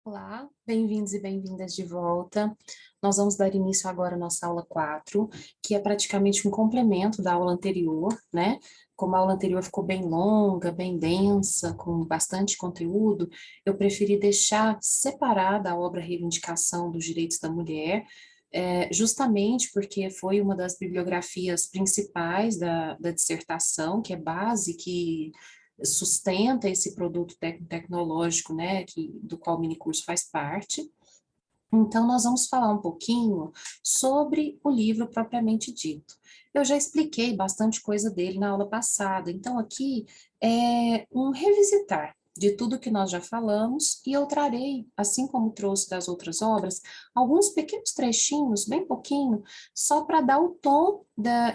Olá, bem-vindos e bem-vindas de volta. Nós vamos dar início agora à nossa aula 4, que é praticamente um complemento da aula anterior, né? Como a aula anterior ficou bem longa, bem densa, com bastante conteúdo, eu preferi deixar separada a obra Reivindicação dos Direitos da Mulher, justamente porque foi uma das bibliografias principais da dissertação, que é base, que sustenta esse produto tecnológico, né, do qual o minicurso faz parte. Então, nós vamos falar um pouquinho sobre o livro propriamente dito. Eu já expliquei bastante coisa dele na aula passada, então aqui é um revisitar de tudo que nós já falamos, e eu trarei, assim como trouxe das outras obras, alguns pequenos trechinhos, bem pouquinho, só para dar o tom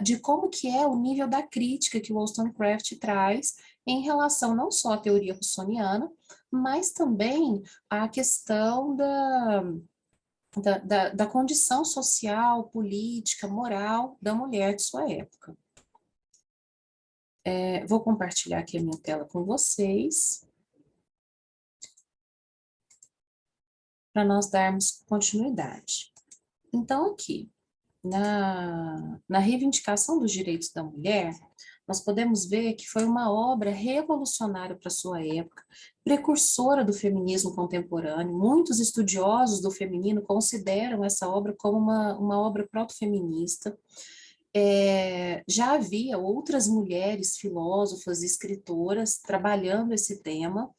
de como que é o nível da crítica que o Wollstonecraft traz em relação não só à teoria russoniana, mas também à questão da condição social, política, moral da mulher de sua época. Vou compartilhar aqui a minha tela com vocês, para nós darmos continuidade. Então, aqui, na reivindicação dos direitos da mulher, nós podemos ver que foi uma obra revolucionária para sua época, precursora do feminismo contemporâneo. Muitos estudiosos do feminino consideram essa obra como uma obra proto-feminista. Já havia outras mulheres filósofas e escritoras trabalhando esse tema,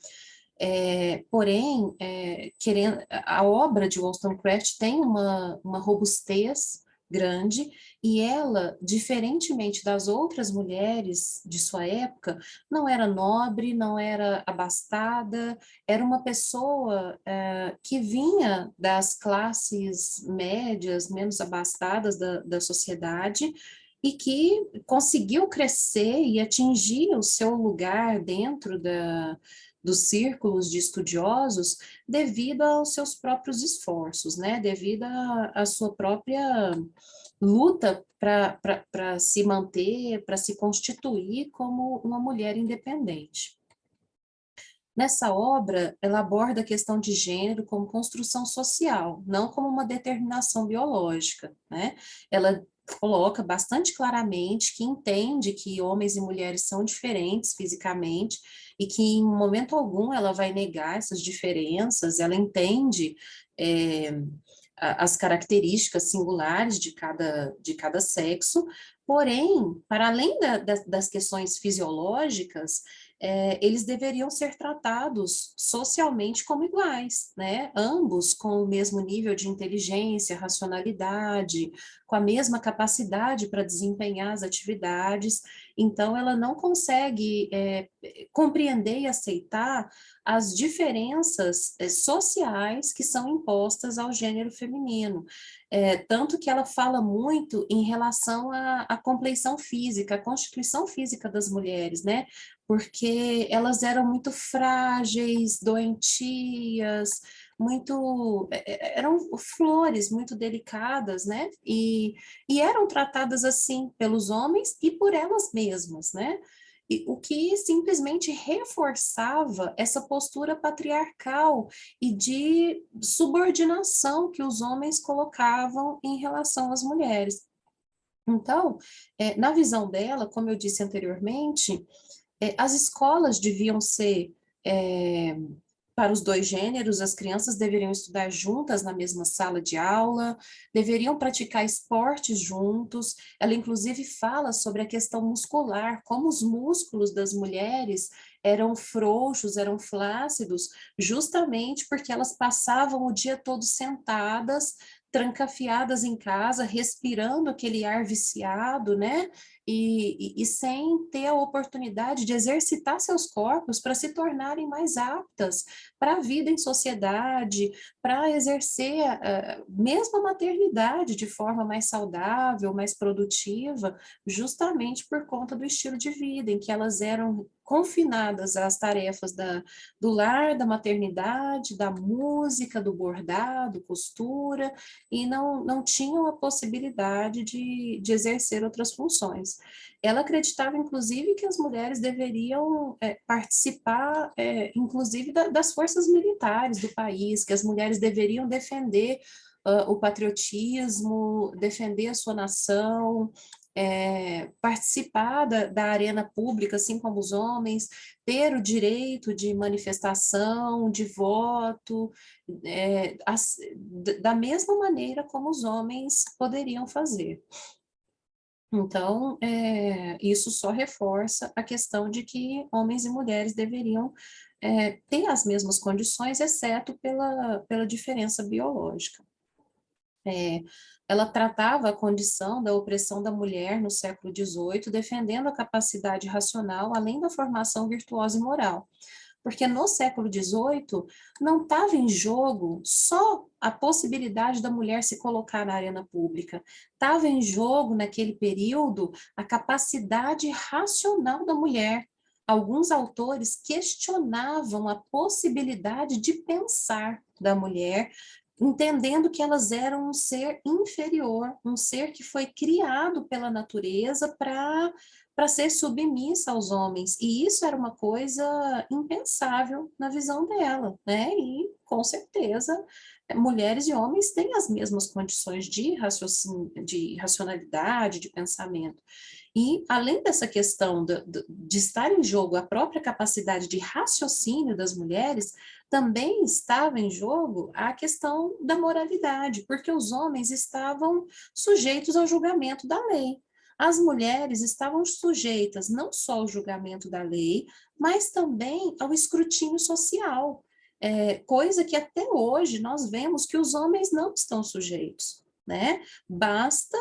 porém, a obra de Wollstonecraft tem uma robustez grande, e ela, diferentemente das outras mulheres de sua época, não era nobre, não era abastada, era uma pessoa que vinha das classes médias, menos abastadas da sociedade, e que conseguiu crescer e atingir o seu lugar dentro dos círculos de estudiosos devido aos seus próprios esforços, né? Devido à sua própria luta para se manter, para se constituir como uma mulher independente. Nessa obra, ela aborda a questão de gênero como construção social, não como uma determinação biológica, né? Ela coloca bastante claramente que entende que homens e mulheres são diferentes fisicamente e que em momento algum ela vai negar essas diferenças, ela entende as características singulares de cada sexo, porém, para além das questões fisiológicas, eles deveriam ser tratados socialmente como iguais, né? Ambos com o mesmo nível de inteligência, racionalidade, com a mesma capacidade para desempenhar as atividades. Então, ela não consegue compreender e aceitar as diferenças sociais que são impostas ao gênero feminino. Tanto que ela fala muito em relação à compleição física, à constituição física das mulheres, né? Porque elas eram muito frágeis, doentias, eram flores muito delicadas, né? E eram tratadas assim pelos homens e por elas mesmas, né? O que simplesmente reforçava essa postura patriarcal e de subordinação que os homens colocavam em relação às mulheres. Então, na visão dela, como eu disse anteriormente, as escolas deviam ser para os dois gêneros, as crianças deveriam estudar juntas na mesma sala de aula, deveriam praticar esportes juntos. Ela, inclusive, fala sobre a questão muscular, como os músculos das mulheres eram frouxos, eram flácidos, justamente porque elas passavam o dia todo sentadas, trancafiadas em casa, respirando aquele ar viciado, né? E sem ter a oportunidade de exercitar seus corpos para se tornarem mais aptas para a vida em sociedade, para exercer mesmo a maternidade de forma mais saudável, mais produtiva, justamente por conta do estilo de vida, em que elas eram confinadas às tarefas do lar, da maternidade, da música, do bordado, costura, e não tinham a possibilidade de exercer outras funções. sociais. Ela acreditava, inclusive, que as mulheres deveriam participar, inclusive, das forças militares do país, que as mulheres deveriam defender o patriotismo, defender a sua nação, participar da arena pública, assim como os homens, ter o direito de manifestação, de voto, da mesma maneira como os homens poderiam fazer. Então, isso só reforça a questão de que homens e mulheres deveriam ter as mesmas condições, exceto pela diferença biológica. Ela tratava a condição da opressão da mulher no século XVIII, defendendo a capacidade racional, além da formação virtuosa e moral. Porque no século XVIII não estava em jogo só a possibilidade da mulher se colocar na arena pública, estava em jogo naquele período a capacidade racional da mulher. Alguns autores questionavam a possibilidade de pensar da mulher, entendendo que elas eram um ser inferior, um ser que foi criado pela natureza para ser submissa aos homens. E isso era uma coisa impensável na visão dela, né? E, com certeza, mulheres e homens têm as mesmas condições de raciocínio, de racionalidade, de pensamento. E, além dessa questão de estar em jogo a própria capacidade de raciocínio das mulheres, também estava em jogo a questão da moralidade, porque os homens estavam sujeitos ao julgamento da lei. As mulheres estavam sujeitas não só ao julgamento da lei, mas também ao escrutínio social, coisa que até hoje nós vemos que os homens não estão sujeitos, né? Basta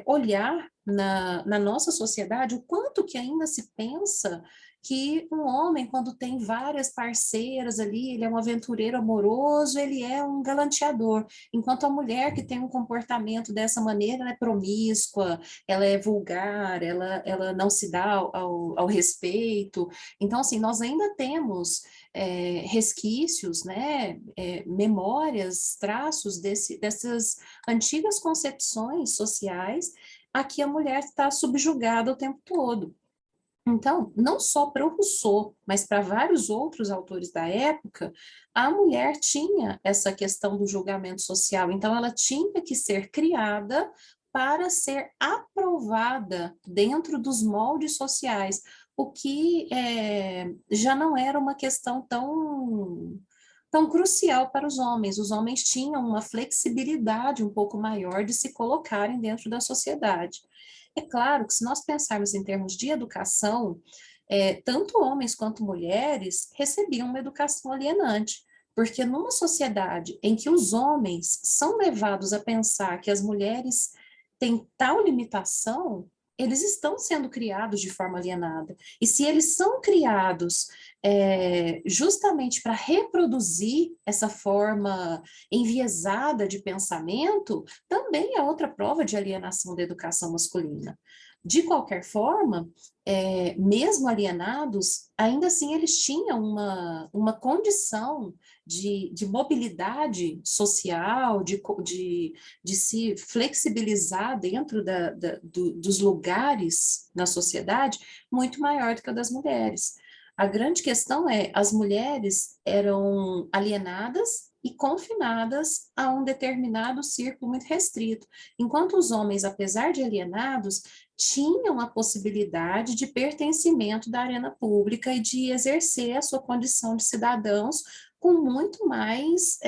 olhar na nossa sociedade o quanto que ainda se pensa que um homem, quando tem várias parceiras ali, ele é um aventureiro amoroso, ele é um galanteador, enquanto a mulher que tem um comportamento dessa maneira, ela é promíscua, ela é vulgar, ela não se dá ao respeito. Então, assim, nós ainda temos resquícios, né, memórias, traços dessas antigas concepções sociais a que a mulher está subjugada o tempo todo. Então, não só para o Rousseau, mas para vários outros autores da época, a mulher tinha essa questão do julgamento social. Então, ela tinha que ser criada para ser aprovada dentro dos moldes sociais, o que já não era uma questão tão crucial para os homens. Os homens tinham uma flexibilidade um pouco maior de se colocarem dentro da sociedade. É claro que se nós pensarmos em termos de educação, tanto homens quanto mulheres recebiam uma educação alienante, porque numa sociedade em que os homens são levados a pensar que as mulheres têm tal limitação, eles estão sendo criados de forma alienada. E se eles são criados justamente para reproduzir essa forma enviesada de pensamento, também é outra prova de alienação da educação masculina. De qualquer forma, mesmo alienados, ainda assim eles tinham uma condição de mobilidade social, de se flexibilizar dentro dos lugares na sociedade muito maior do que a das mulheres. A grande questão as mulheres eram alienadas e confinadas a um determinado círculo muito restrito, enquanto os homens, apesar de alienados, tinham a possibilidade de pertencimento da arena pública e de exercer a sua condição de cidadãos com muito mais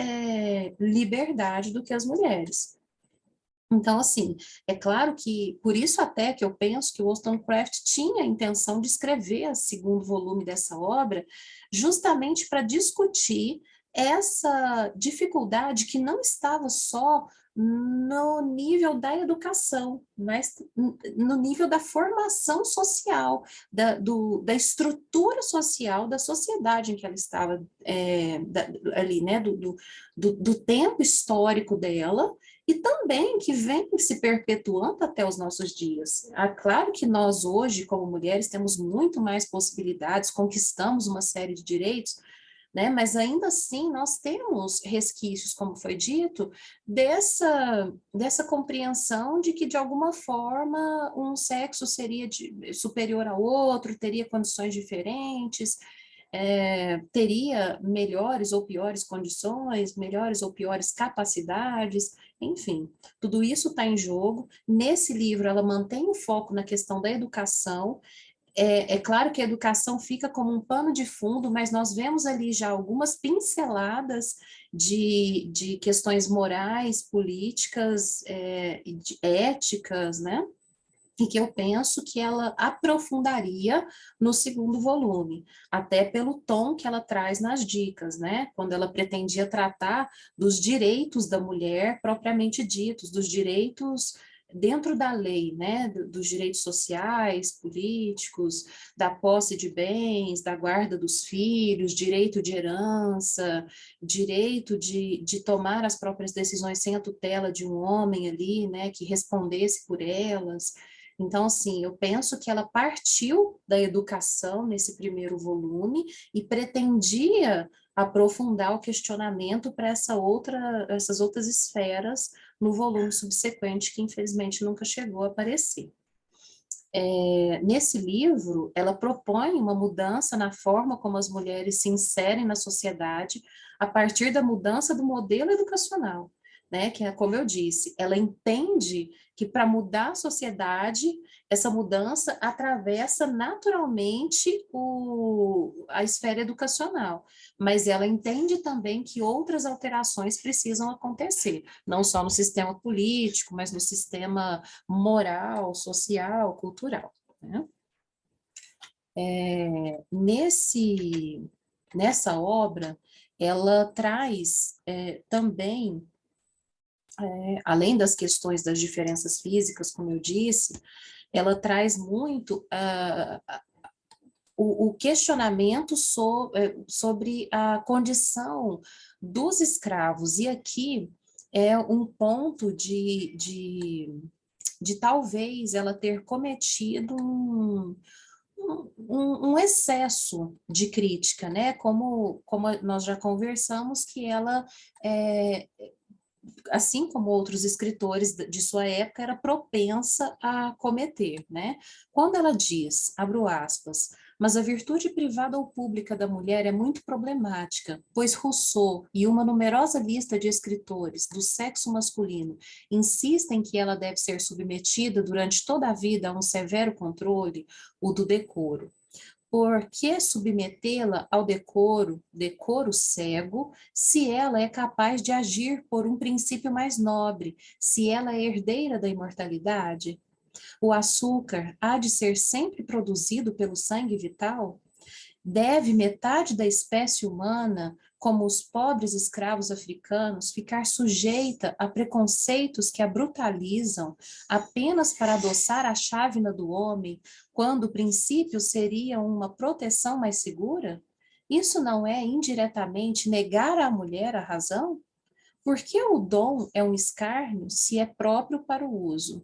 liberdade do que as mulheres. Então, assim, é claro que, por isso até que eu penso que o Wollstonecraft tinha a intenção de escrever o segundo volume dessa obra, justamente para discutir essa dificuldade que não estava só no nível da educação, mas no nível da formação social, da estrutura social da sociedade em que ela estava ali, né, do tempo histórico dela, e também que vem se perpetuando até os nossos dias. Claro que nós hoje, como mulheres, temos muito mais possibilidades, conquistamos uma série de direitos, né? Mas ainda assim nós temos resquícios, como foi dito, dessa compreensão de que de alguma forma um sexo seria superior ao outro, teria condições diferentes, teria melhores ou piores condições, melhores ou piores capacidades, enfim, tudo isso está em jogo. Nesse livro, ela mantém o foco na questão da educação. É claro que a educação fica como um pano de fundo, mas nós vemos ali já algumas pinceladas de questões morais, políticas, e éticas, né? E que eu penso que ela aprofundaria no segundo volume, até pelo tom que ela traz nas dicas, né? Quando ela pretendia tratar dos direitos da mulher propriamente ditos, dos direitos dentro da lei, né? Dos direitos sociais, políticos, da posse de bens, da guarda dos filhos, direito de herança, direito de tomar as próprias decisões sem a tutela de um homem ali, né? Que respondesse por elas. Então, assim, eu penso que ela partiu da educação nesse primeiro volume e pretendia aprofundar o questionamento para essas outras esferas no volume subsequente, que infelizmente nunca chegou a aparecer. Nesse livro, ela propõe uma mudança na forma como as mulheres se inserem na sociedade a partir da mudança do modelo educacional, né? Que é como eu disse, ela entende que para mudar a sociedade, essa mudança atravessa naturalmente a esfera educacional, mas ela entende também que outras alterações precisam acontecer, não só no sistema político, mas no sistema moral, social, cultural, né? Nessa obra, ela traz também, além das questões das diferenças físicas, como eu disse, ela traz muito o questionamento sobre a condição dos escravos. E aqui é um ponto de talvez ela ter cometido um excesso de crítica, né? Como nós já conversamos, que ela, assim como outros escritores de sua época, era propensa a cometer, né? Quando ela diz, abro aspas, mas a virtude privada ou pública da mulher é muito problemática, pois Rousseau e uma numerosa lista de escritores do sexo masculino insistem que ela deve ser submetida durante toda a vida a um severo controle, o do decoro. Por que submetê-la ao decoro cego, se ela é capaz de agir por um princípio mais nobre, se ela é herdeira da imortalidade? O açúcar há de ser sempre produzido pelo sangue vital? Deve metade da espécie humana, como os pobres escravos africanos, ficar sujeita a preconceitos que a brutalizam apenas para adoçar a chávena do homem, quando o princípio seria uma proteção mais segura? Isso não é indiretamente negar à mulher a razão? Por que o dom é um escárnio se é próprio para o uso?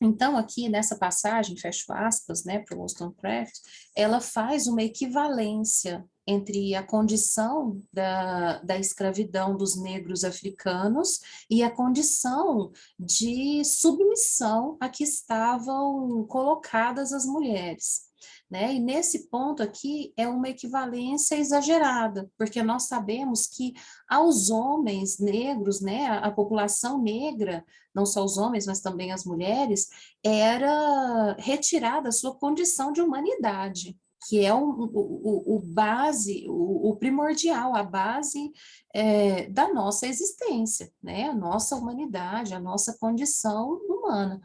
Então, aqui nessa passagem, fecho aspas, né, para o Wollstonecraft, ela faz uma equivalência entre a condição da escravidão dos negros africanos e a condição de submissão a que estavam colocadas as mulheres. Né? E nesse ponto aqui é uma equivalência exagerada, porque nós sabemos que aos homens negros, né, a população negra, não só os homens, mas também as mulheres, era retirada a sua condição de humanidade, que é o base, o primordial, a base da nossa existência, né? A nossa humanidade, a nossa condição humana.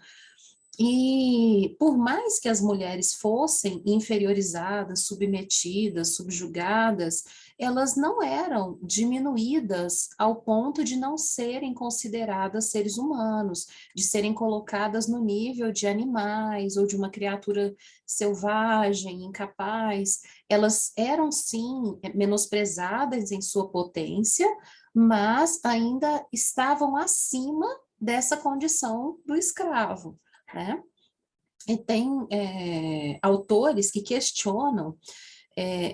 E por mais que as mulheres fossem inferiorizadas, submetidas, subjugadas, elas não eram diminuídas ao ponto de não serem consideradas seres humanos, de serem colocadas no nível de animais ou de uma criatura selvagem, incapaz. Elas eram, sim, menosprezadas em sua potência, mas ainda estavam acima dessa condição do escravo, né? E tem autores que questionam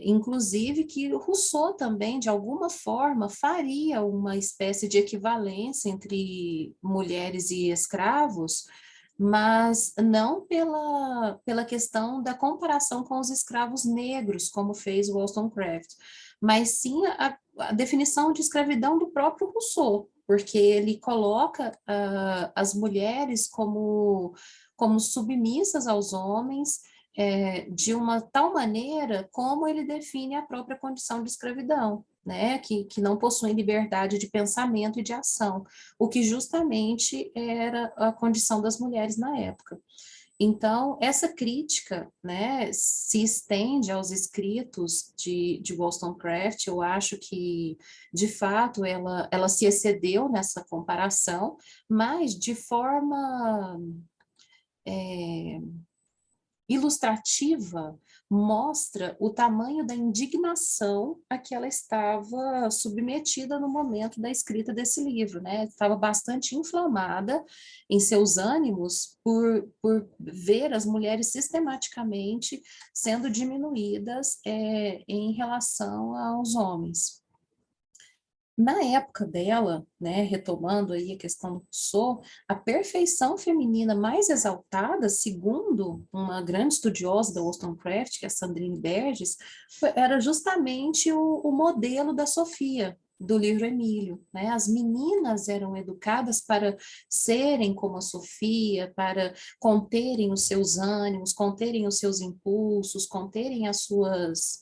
Inclusive que Rousseau também, de alguma forma, faria uma espécie de equivalência entre mulheres e escravos, mas não pela questão da comparação com os escravos negros, como fez Wollstonecraft, mas sim a definição de escravidão do próprio Rousseau, porque ele coloca as mulheres como submissas aos homens, de uma tal maneira como ele define a própria condição de escravidão, né, que não possuem liberdade de pensamento e de ação, o que justamente era a condição das mulheres na época. Então, essa crítica, né, se estende aos escritos de Wollstonecraft. Eu acho que, de fato, ela se excedeu nessa comparação, mas de forma ilustrativa, mostra o tamanho da indignação a que ela estava submetida no momento da escrita desse livro, né? Estava bastante inflamada em seus ânimos por ver as mulheres sistematicamente sendo diminuídas em relação aos homens. Na época dela, né, retomando aí a questão do Rousseau, a perfeição feminina mais exaltada, segundo uma grande estudiosa da Wollstonecraft, que é a Sandrine Berges, era justamente o modelo da Sofia, do livro Emílio, né? As meninas eram educadas para serem como a Sofia, para conterem os seus ânimos, conterem os seus impulsos, conterem as suas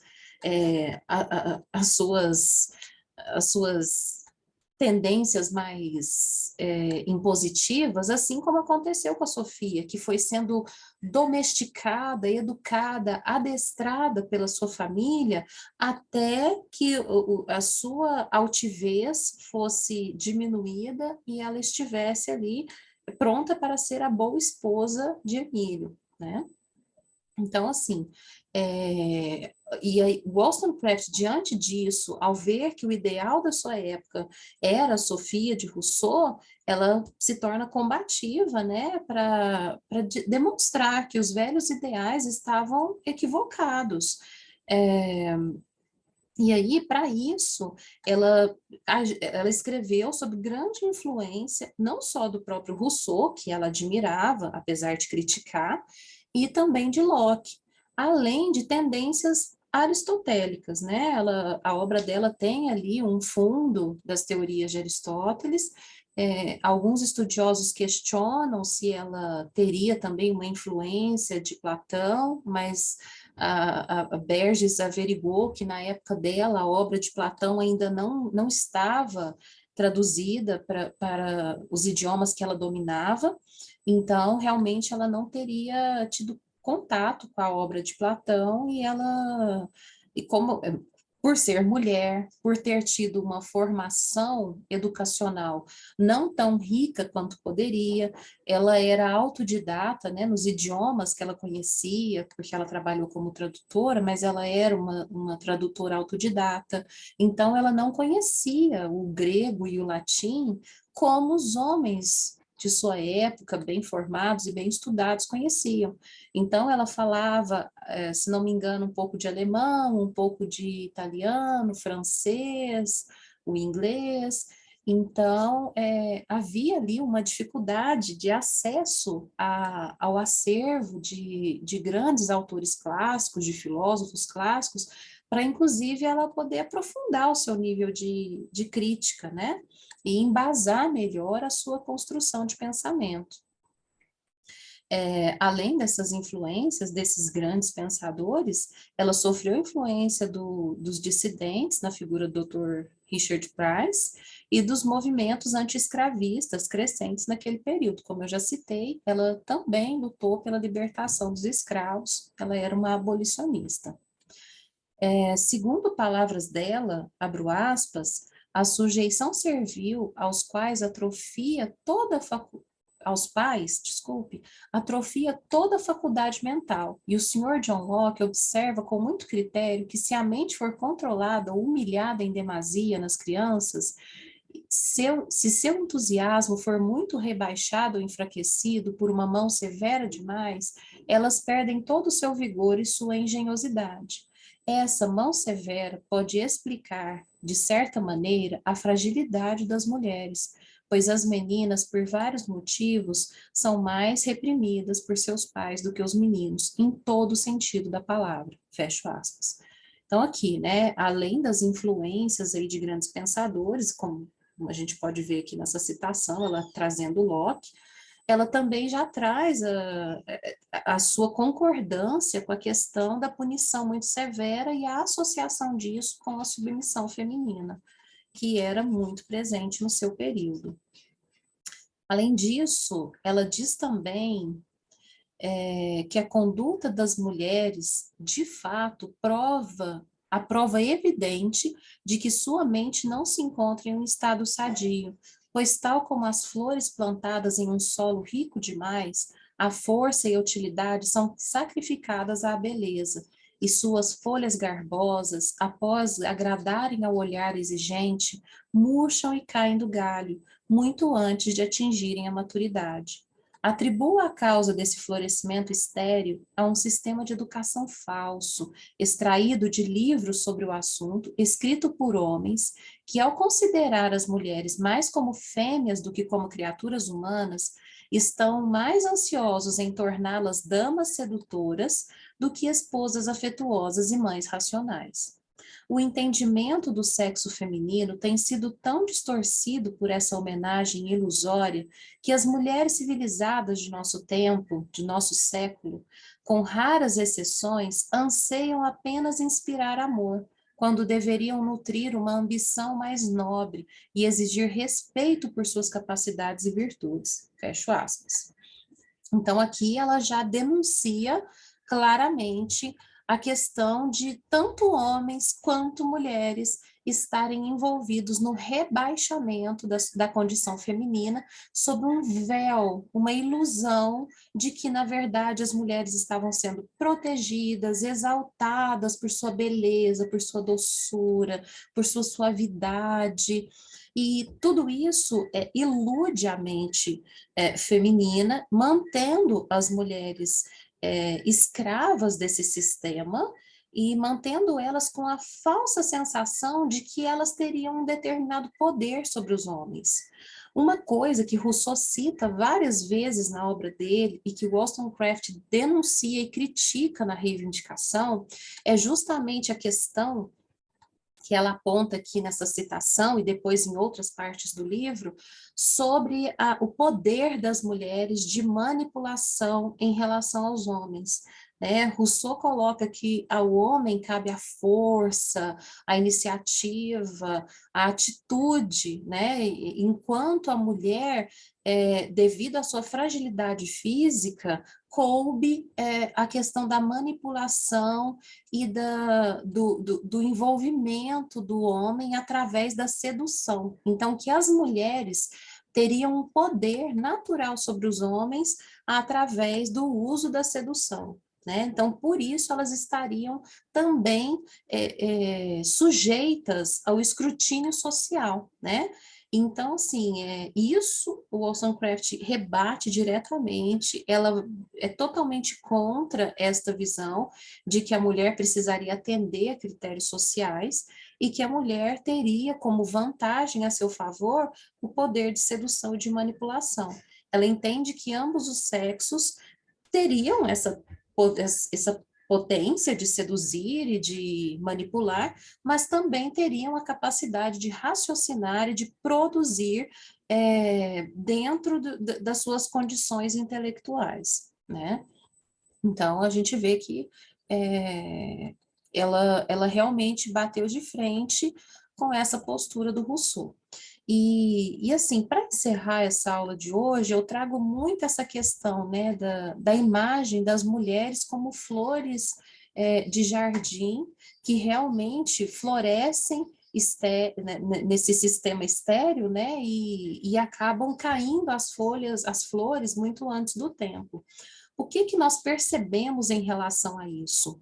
tendências mais impositivas, assim como aconteceu com a Sofia, que foi sendo domesticada, educada, adestrada pela sua família, até que a sua altivez fosse diminuída e ela estivesse ali pronta para ser a boa esposa de Emílio, né? Então, assim, e aí, Wollstonecraft, diante disso, ao ver que o ideal da sua época era a Sofia de Rousseau, ela se torna combativa, né, para demonstrar que os velhos ideais estavam equivocados. É, e aí, para isso, ela escreveu sob grande influência, não só do próprio Rousseau, que ela admirava, apesar de criticar, e também de Locke, além de tendências aristotélicas, né? A obra dela tem ali um fundo das teorias de Aristóteles. Alguns estudiosos questionam se ela teria também uma influência de Platão, mas a Berges averigou que na época dela a obra de Platão ainda não estava traduzida para os idiomas que ela dominava, então realmente ela não teria tido contato com a obra de Platão e como por ser mulher, por ter tido uma formação educacional não tão rica quanto poderia, ela era autodidata, né, nos idiomas que ela conhecia, porque ela trabalhou como tradutora, mas ela era uma tradutora autodidata, então ela não conhecia o grego e o latim como os homens de sua época, bem formados e bem estudados, conheciam. Então, ela falava, se não me engano, um pouco de alemão, um pouco de italiano, francês, o inglês. Então, havia ali uma dificuldade de acesso ao acervo de grandes autores clássicos, de filósofos clássicos, para, inclusive, ela poder aprofundar o seu nível de crítica, né? E embasar melhor a sua construção de pensamento. Além dessas influências, desses grandes pensadores, ela sofreu influência dos dissidentes, na figura do Dr. Richard Price, e dos movimentos anti-escravistas crescentes naquele período. Como eu já citei, ela também lutou pela libertação dos escravos, ela era uma abolicionista. Segundo palavras dela, abro aspas, a sujeição servil aos quais atrofia toda a aos pais, desculpe, atrofia toda a faculdade mental. E o senhor John Locke observa com muito critério que se a mente for controlada ou humilhada em demasia nas crianças, se seu entusiasmo for muito rebaixado ou enfraquecido por uma mão severa demais, elas perdem todo o seu vigor e sua engenhosidade. Essa mão severa pode explicar, de certa maneira, a fragilidade das mulheres, pois as meninas, por vários motivos, são mais reprimidas por seus pais do que os meninos, em todo o sentido da palavra. Fecho aspas. Então, aqui, né, além das influências aí de grandes pensadores, como a gente pode ver aqui nessa citação, ela trazendo Locke, ela também já traz a sua concordância com a questão da punição muito severa e a associação disso com a submissão feminina, que era muito presente no seu período. Além disso, ela diz também que a conduta das mulheres, de fato, a prova evidente de que sua mente não se encontra em um estado sadio, pois tal como as flores plantadas em um solo rico demais, a força e a utilidade são sacrificadas à beleza, e suas folhas garbosas, após agradarem ao olhar exigente, murcham e caem do galho, muito antes de atingirem a maturidade. Atribua a causa desse florescimento estéril a um sistema de educação falso, extraído de livros sobre o assunto, escrito por homens, que, ao considerar as mulheres mais como fêmeas do que como criaturas humanas, estão mais ansiosos em torná-las damas sedutoras do que esposas afetuosas e mães racionais. O entendimento do sexo feminino tem sido tão distorcido por essa homenagem ilusória que as mulheres civilizadas de nosso tempo, de nosso século, com raras exceções, anseiam apenas inspirar amor, quando deveriam nutrir uma ambição mais nobre e exigir respeito por suas capacidades e virtudes. Fecho aspas. Então, aqui ela já denuncia claramente a questão de tanto homens quanto mulheres estarem envolvidos no rebaixamento da condição feminina sob um véu, uma ilusão de que, na verdade, as mulheres estavam sendo protegidas, exaltadas por sua beleza, por sua doçura, por sua suavidade. E tudo isso ilude a mente feminina, mantendo as mulheres escravas desse sistema e mantendo elas com a falsa sensação de que elas teriam um determinado poder sobre os homens. Uma coisa que Rousseau cita várias vezes na obra dele e que Wollstonecraft denuncia e critica na Reivindicação é justamente a questão que ela aponta aqui nessa citação e depois em outras partes do livro, sobre o poder das mulheres de manipulação em relação aos homens. Né? Rousseau coloca que ao homem cabe a força, a iniciativa, a atitude, né? Enquanto a mulher, devido à sua fragilidade física, coube a questão da manipulação e do envolvimento do homem através da sedução. Então, que as mulheres teriam um poder natural sobre os homens através do uso da sedução. Né? Então, por isso, elas estariam também sujeitas ao escrutínio social, né? Então, assim, isso o Wollstonecraft rebate diretamente, ela é totalmente contra esta visão de que a mulher precisaria atender a critérios sociais e que a mulher teria como vantagem a seu favor o poder de sedução e de manipulação. Ela entende que ambos os sexos teriam essa potência de seduzir e de manipular, mas também teriam a capacidade de raciocinar e de produzir dentro das suas condições intelectuais, né? Então, a gente vê que ela realmente bateu de frente com essa postura do Rousseau. E assim, para encerrar essa aula de hoje, eu trago muito essa questão, né, da imagem das mulheres como flores de jardim que realmente florescem nesse sistema estéril, né, e acabam caindo as flores muito antes do tempo. O que que nós percebemos em relação a isso?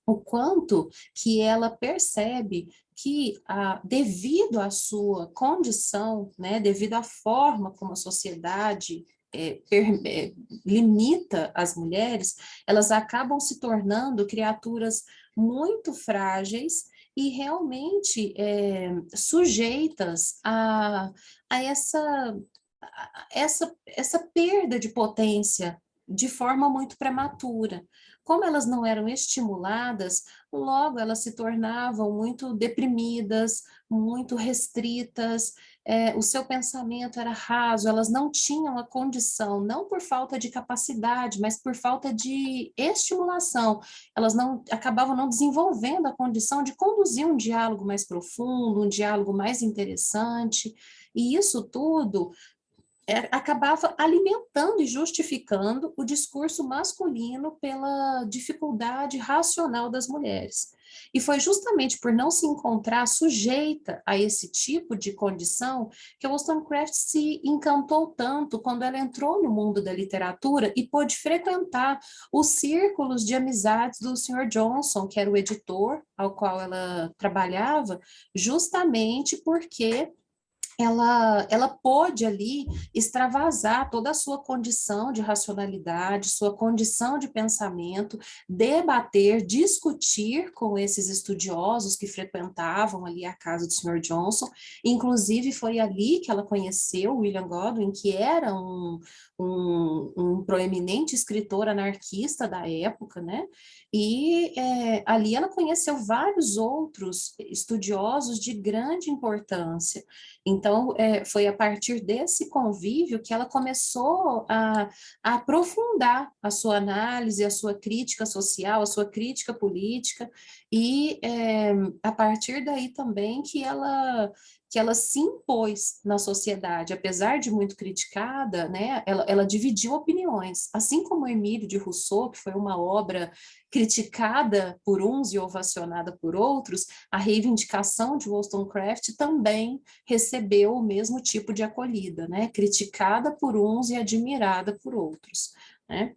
O quanto que ela percebe que, devido à sua condição, né, devido à forma como a sociedade limita as mulheres, elas acabam se tornando criaturas muito frágeis e realmente sujeitas a essa perda de potência de forma muito prematura. Como elas não eram estimuladas, logo elas se tornavam muito deprimidas, muito restritas, o seu pensamento era raso, elas não tinham a condição, não por falta de capacidade, mas por falta de estimulação. Elas não acabavam não desenvolvendo a condição de conduzir um diálogo mais profundo, um diálogo mais interessante, e isso tudo acabava alimentando e justificando o discurso masculino pela dificuldade racional das mulheres. E foi justamente por não se encontrar sujeita a esse tipo de condição que a Wollstonecraft se encantou tanto quando ela entrou no mundo da literatura e pôde frequentar os círculos de amizades do Sr. Johnson, que era o editor ao qual ela trabalhava, justamente porque ela pôde ali extravasar toda a sua condição de racionalidade, sua condição de pensamento, debater, discutir com esses estudiosos que frequentavam ali a casa do Sr. Johnson. Inclusive, foi ali que ela conheceu William Godwin, que era um proeminente escritor anarquista da época, né? E ali ela conheceu vários outros estudiosos de grande importância. Então, foi a partir desse convívio que ela começou a aprofundar a sua análise, a sua crítica social, a sua crítica política, e a partir daí também que ela se impôs na sociedade, apesar de muito criticada, né, ela dividiu opiniões, assim como Emílio de Rousseau, que foi uma obra criticada por uns e ovacionada por outros, a reivindicação de Wollstonecraft também recebeu o mesmo tipo de acolhida, né? Criticada por uns e admirada por outros, né?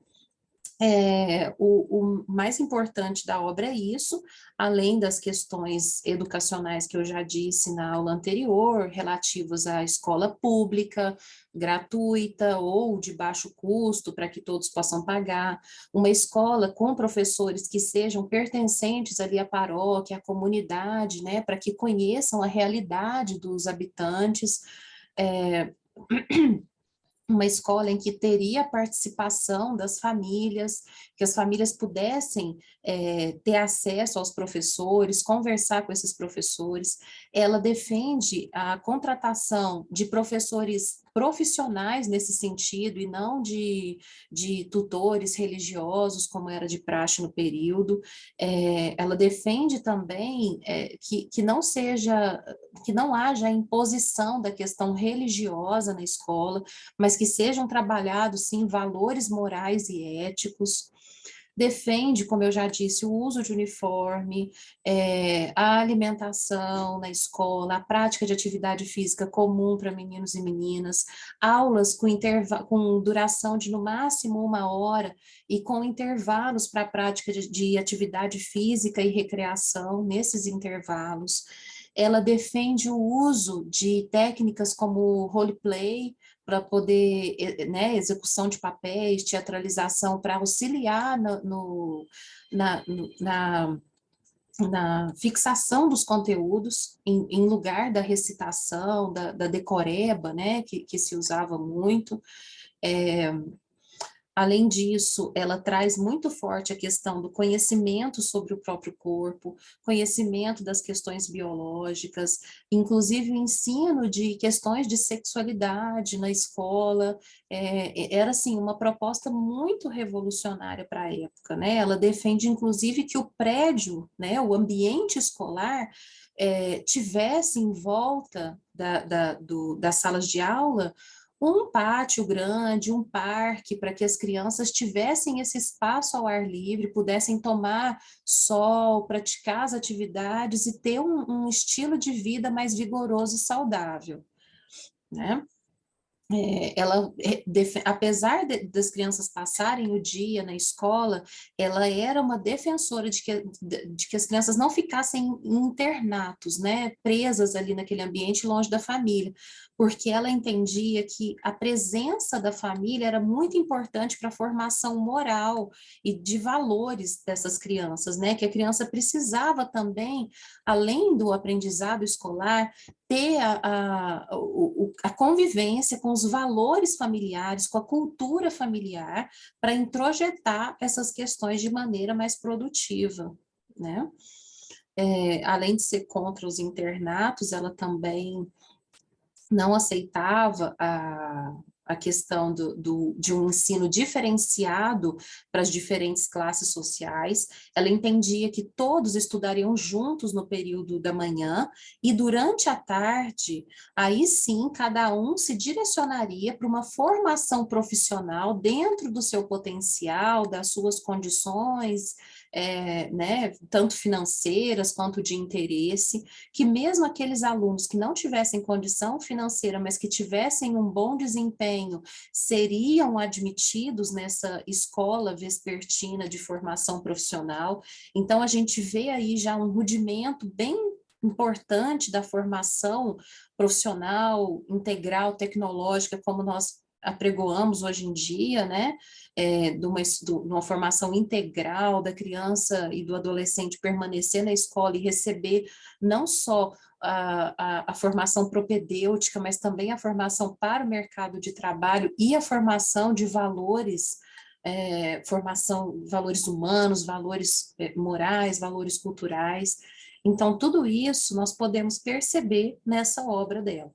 O mais importante da obra é isso, além das questões educacionais que eu já disse na aula anterior, relativas à escola pública, gratuita ou de baixo custo, para que todos possam pagar, uma escola com professores que sejam pertencentes ali à paróquia, à comunidade, né, para que conheçam a realidade dos habitantes, é, uma escola em que teria a participação das famílias, que as famílias pudessem ter acesso aos professores, conversar com esses professores. Ela defende a contratação de professores profissionais nesse sentido, e não de tutores religiosos, como era de praxe no período. Ela defende também que não haja a imposição da questão religiosa na escola, mas que sejam trabalhados, sim, valores morais e éticos. Defende, como eu já disse, o uso de uniforme, a alimentação na escola, a prática de atividade física comum para meninos e meninas, aulas com duração de no máximo 1 hora e com intervalos para a prática de atividade física e recreação nesses intervalos. Ela defende o uso de técnicas como roleplay, para poder, né, execução de papéis, teatralização, para auxiliar na, na, na fixação dos conteúdos, em lugar da recitação, da decoreba, né, que se usava muito. Além disso, ela traz muito forte a questão do conhecimento sobre o próprio corpo, conhecimento das questões biológicas, inclusive o ensino de questões de sexualidade na escola. Era, assim, uma proposta muito revolucionária para a época, né? Ela defende, inclusive, que o prédio, né, o ambiente escolar, tivesse em volta das salas de aula um pátio grande, um parque, para que as crianças tivessem esse espaço ao ar livre, pudessem tomar sol, praticar as atividades e ter um estilo de vida mais vigoroso e saudável, né? apesar das crianças passarem o dia na escola, ela era uma defensora de que as crianças não ficassem em internatos, né, presas ali naquele ambiente longe da família, porque ela entendia que a presença da família era muito importante para a formação moral e de valores dessas crianças, né, que a criança precisava também, além do aprendizado escolar, ter a convivência com os valores familiares, com a cultura familiar, para introjetar essas questões de maneira mais produtiva, né? Além de ser contra os internatos, ela também não aceitava a questão de um ensino diferenciado para as diferentes classes sociais. Ela entendia que todos estudariam juntos no período da manhã e durante a tarde, aí sim, cada um se direcionaria para uma formação profissional dentro do seu potencial, das suas condições, né, tanto financeiras quanto de interesse, que mesmo aqueles alunos que não tivessem condição financeira, mas que tivessem um bom desempenho, seriam admitidos nessa escola vespertina de formação profissional. Então, a gente vê aí já um rudimento bem importante da formação profissional, integral, tecnológica, como nós apregoamos hoje em dia, né, de uma formação integral da criança e do adolescente permanecer na escola e receber não só a formação propedêutica, mas também a formação para o mercado de trabalho e a formação de valores, valores humanos, valores morais, valores culturais. Então, tudo isso nós podemos perceber nessa obra dela.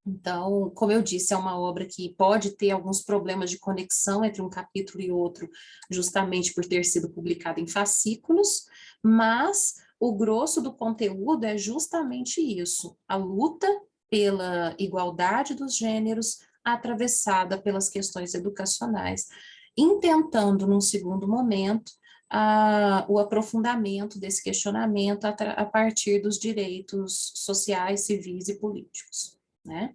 Então, como eu disse, é uma obra que pode ter alguns problemas de conexão entre um capítulo e outro, justamente por ter sido publicado em fascículos, mas o grosso do conteúdo é justamente isso, a luta pela igualdade dos gêneros, atravessada pelas questões educacionais, intentando, num segundo momento, o aprofundamento desse questionamento a partir dos direitos sociais, civis e políticos, né?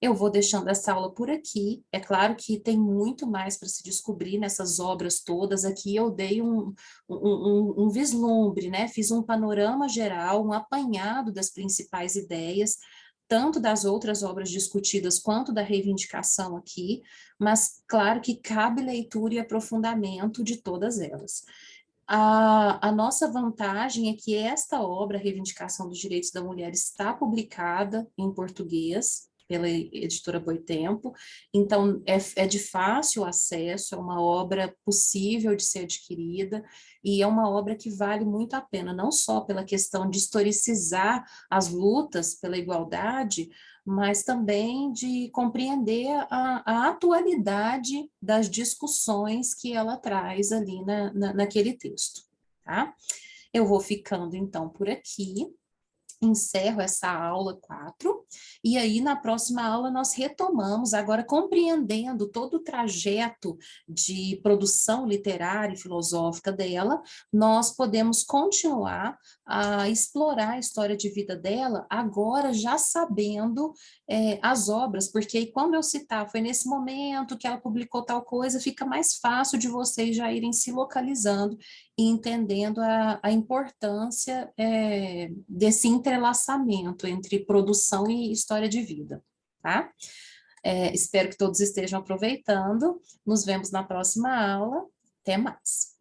Eu vou deixando essa aula por aqui. É claro que tem muito mais para se descobrir nessas obras todas. Aqui eu dei um vislumbre, né? Fiz um panorama geral, um apanhado das principais ideias, tanto das outras obras discutidas quanto da reivindicação aqui, mas claro que cabe leitura e aprofundamento de todas elas. A nossa vantagem é que esta obra, Reivindicação dos Direitos da Mulher, está publicada em português pela editora Boitempo, então é de fácil acesso, é uma obra possível de ser adquirida, e é uma obra que vale muito a pena, não só pela questão de historicizar as lutas pela igualdade, mas também de compreender a atualidade das discussões que ela traz ali naquele texto, tá? Eu vou ficando, então, por aqui, encerro essa aula 4, e aí na próxima aula nós retomamos, agora compreendendo todo o trajeto de produção literária e filosófica dela, nós podemos continuar a explorar a história de vida dela, agora já sabendo as obras, porque aí quando eu citar, foi nesse momento que ela publicou tal coisa, fica mais fácil de vocês já irem se localizando e entendendo a importância desse entrelaçamento entre produção e história de vida, tá? Espero que todos estejam aproveitando. Nos vemos na próxima aula. Até mais.